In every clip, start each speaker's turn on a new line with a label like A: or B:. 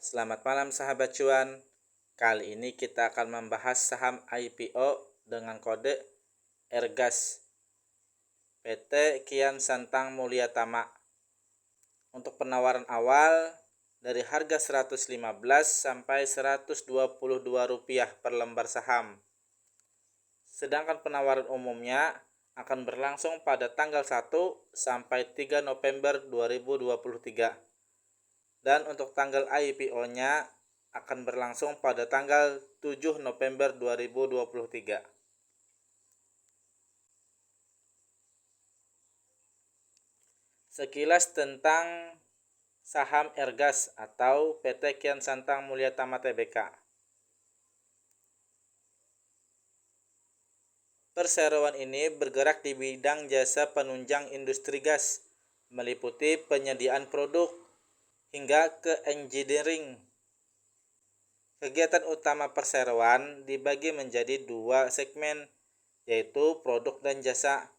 A: Selamat malam sahabat cuan. Kali ini kita akan membahas saham IPO dengan kode Ergas PT Kian Santang Mulia Tama. Untuk penawaran awal dari harga 115 sampai 122 rupiah per lembar saham. Sedangkan penawaran umumnya akan berlangsung pada tanggal 1 sampai 3 November 2023. Dan untuk tanggal IPO-nya akan berlangsung pada tanggal 7 November 2023. Sekilas tentang saham Ergas atau PT Kian Santang Mulia Tama Tbk. Perseroan ini bergerak di bidang jasa penunjang industri gas, meliputi penyediaan produk hingga ke engineering. Kegiatan utama perseroan dibagi menjadi dua segmen, yaitu produk dan jasa.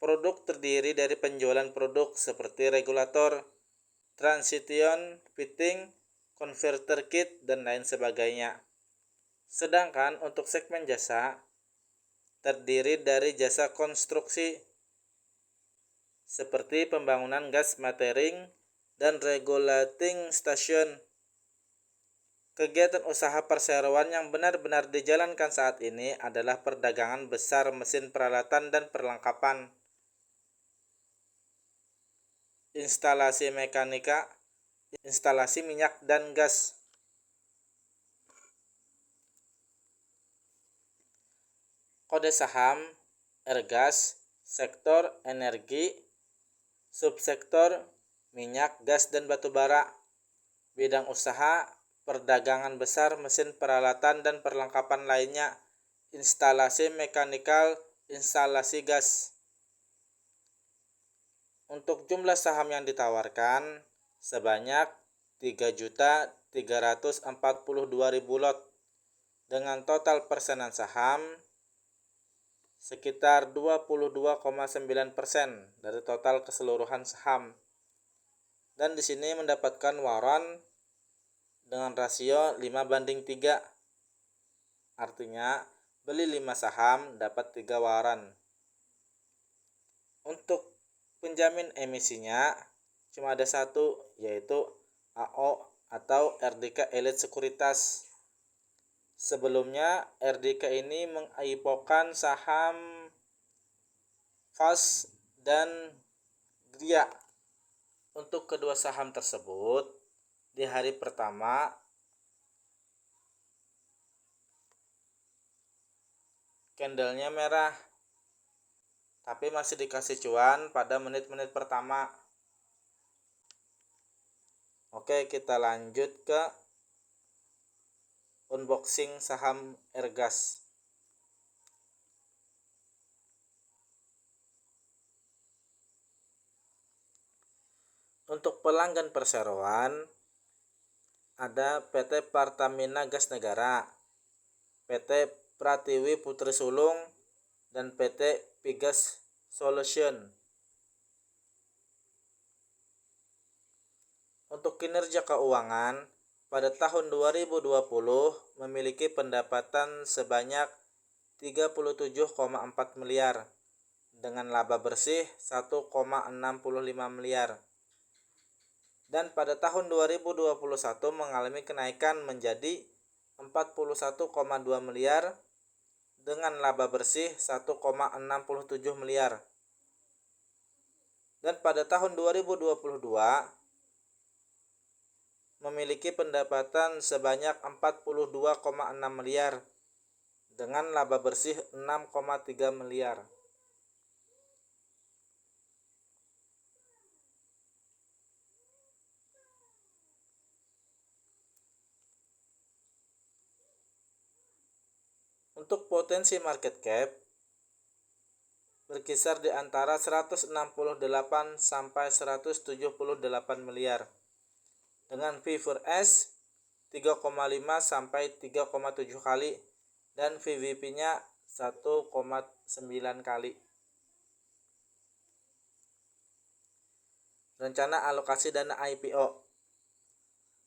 A: Produk terdiri dari penjualan produk seperti regulator, transition, fitting, converter kit, dan lain sebagainya. Sedangkan untuk segmen jasa terdiri dari jasa konstruksi seperti pembangunan gas metering dan regulating station. Kegiatan usaha perseroan yang benar-benar dijalankan saat ini adalah perdagangan besar mesin peralatan dan perlengkapan, instalasi mekanika, instalasi minyak dan gas. Kode saham Ergas, sektor energi, subsektor minyak, gas, dan batubara. Bidang usaha perdagangan besar mesin peralatan dan perlengkapan lainnya, instalasi mekanikal, instalasi gas. Untuk jumlah saham yang ditawarkan sebanyak 3.342.000 lot dengan total persenan saham sekitar 22,9% dari total keseluruhan saham. Dan di sini mendapatkan waran dengan rasio 5:3. Artinya beli 5 saham dapat 3 waran. Untuk penjamin emisinya cuma ada satu, yaitu AO atau RDK Elite Sekuritas. Sebelumnya RDK ini mengipokan saham FAS dan GRIA. Untuk kedua saham tersebut di hari pertama candlenya merah, tapi masih dikasih cuan pada menit-menit pertama. Oke, kita lanjut ke unboxing saham Ergas. Untuk pelanggan perseroan ada PT Pertamina Gas Negara, PT Pratiwi Putri Sulung, dan PT Pigas Solution. Untuk kinerja keuangan pada tahun 2020 memiliki pendapatan sebanyak 37,4 miliar dengan laba bersih 1,65 miliar. Dan pada tahun 2021 mengalami kenaikan menjadi 41,2 miliar dengan laba bersih 1,67 miliar. Dan pada tahun 2022 memiliki pendapatan sebanyak 42,6 miliar dengan laba bersih 6,3 miliar. Untuk potensi market cap berkisar di antara 168 sampai 178 miliar dengan P/S 3,5 sampai 3,7 kali dan VWP-nya 1,9 kali. Rencana alokasi dana IPO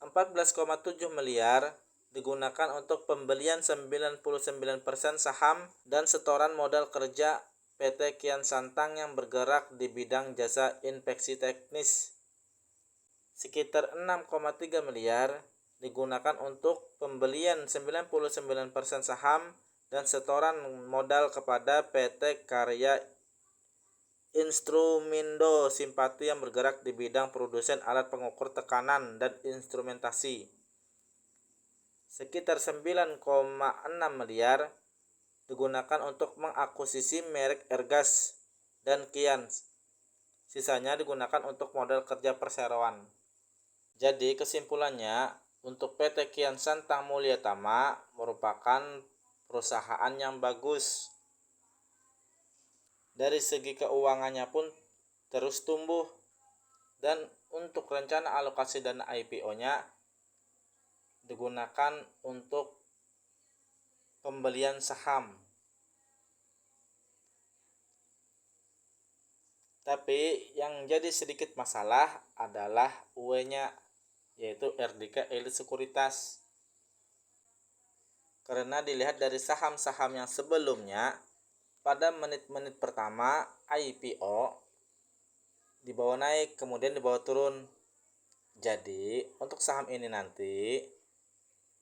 A: 14,7 miliar digunakan untuk pembelian 99% saham dan setoran modal kerja PT Kian Santang yang bergerak di bidang jasa inspeksi teknis. Sekitar 6,3 miliar digunakan untuk pembelian 99% saham dan setoran modal kepada PT Karya Instrumindo Simpati yang bergerak di bidang produsen alat pengukur tekanan dan instrumentasi. Sekitar 9,6 miliar digunakan untuk mengakuisisi merek Ergas dan Kian. Sisanya digunakan untuk modal kerja perseroan. Jadi kesimpulannya, untuk PT Kian Santang Mulia Tama merupakan perusahaan yang bagus. Dari segi keuangannya pun terus tumbuh, dan untuk rencana alokasi dana IPO-nya digunakan untuk pembelian saham. Tapi yang jadi sedikit masalah adalah UE-nya, yaitu RDK Elite Sekuritas. Karena dilihat dari saham-saham yang sebelumnya, pada menit-menit pertama IPO dibawa naik, kemudian dibawa turun. Jadi untuk saham ini nanti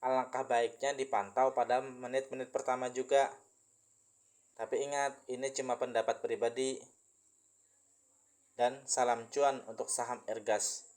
A: alangkah baiknya dipantau pada menit-menit pertama juga. Tapi ingat, ini cuma pendapat pribadi. Dan salam cuan untuk saham Ergas.